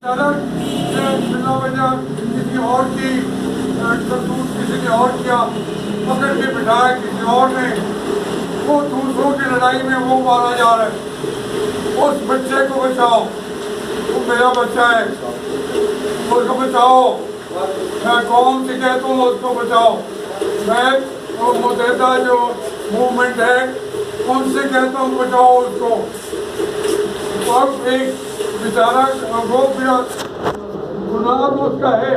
बिना वजह किसी और की करतूत किसी ने और किया, पकड़ के बिठाया किसी और ने, वो दूसरों की लड़ाई में वो मारा जा रहा है। उस बच्चे को बचाओ, वो मेरा बच्चा है, उसको बचाओ। मैं कौम से कहता हूँ उसको बचाओ। मैं वो मुतहदा जो मूवमेंट है उनसे कहता हूँ बचाओ उसको। अब एक बेचारा वो गुनाह तो उसका है,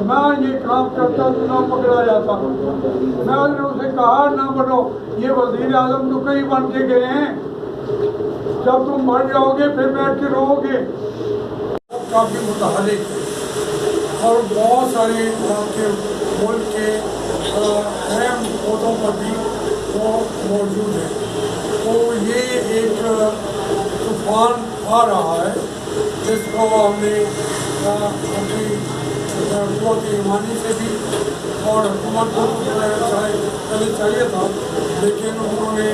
मैं ये काम करता तो ना पकड़ा जाता। मैंने उसे कहा ना बनो, ये वजीर आजम तो कई बन के गए हैं, जब तुम मर जाओगे फिर बैठ के रोओगे। काफी मुतहरिक और बहुत सारे आपके मुल्क के अहम पौधों पर भी वो मौजूद है। तो ये एक तूफान आ रहा है जिसको हमने अपनी कुव्वत ईमानी से भी और हुकूमत को पहले चाहिए था, लेकिन उन्होंने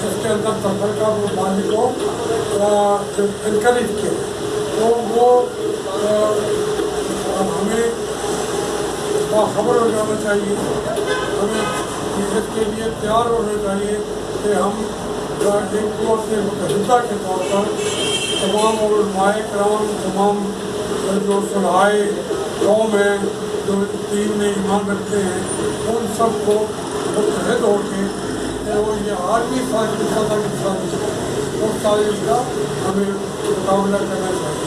इसके अंदर तफरका माली को इनकरेज किया। तो वो हमें बाखबर हो जाना चाहिए, हमें इसके लिए तैयार होना चाहिए कि हम एक से मुतहदा के तौर पर तमाम उलमाए कराम, तमाम जो सुलहाए कौम है, जो दीन में ईमान रखते हैं, उन सब को मुतहद हो के वो ये आदमी साजिश उस साजिश का हमें मुकाबला करना चाहिए।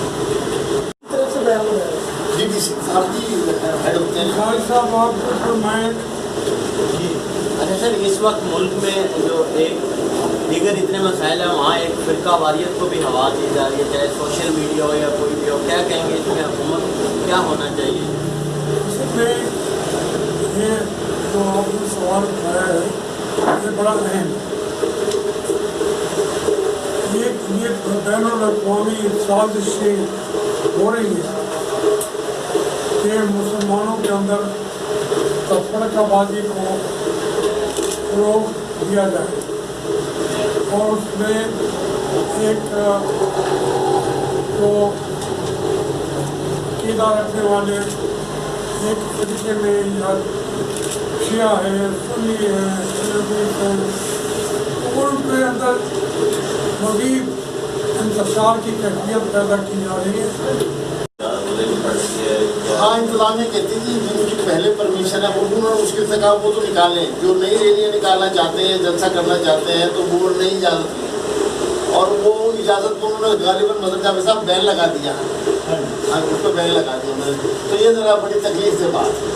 साहब आपको फरमाएं। अच्छा सर, इस वक्त मुल्क में जो एक दीगर इतने मसाइल हैं, वहाँ एक फ़िरका वारियत को भी हवा दी जा रही है, चाहे सोशल मीडिया हो या कोई भी हो। क्या कहेंगे इसमें हुकूमत क्या होना चाहिए? इसमें ये जो आपने सवाल उठाया है ये बड़ा अहम है। ये बैनुल-अक़वामी साजिशें हो रही है कि मुसलमानों के अंदर तफरकाबाजी को रोक दिया जाए और उसमें एक जो कीदा रखने वाले एक तरीके में या शिया है, सुन्नी है, उनके अंदर मज़ीद इंतशार की कैफियत पैदा की जा रही है। हाँ, इंतजामिया कहती थी जिनकी पहले परमिशन है वो उन्होंने मुश्किल से कहा वो तो निकालें, जो नई रैलियाँ निकालना चाहते हैं, जलसा करना चाहते हैं तो वो नहीं इजाज़त दी, और वो इजाज़त को उन्होंने गालिबन मदर जावेद साहब बैन लगा दिया। हाँ, उस पर बैन लगा दिया उन्होंने। तो ये ज़रा बड़ी तकलीफ से बात है।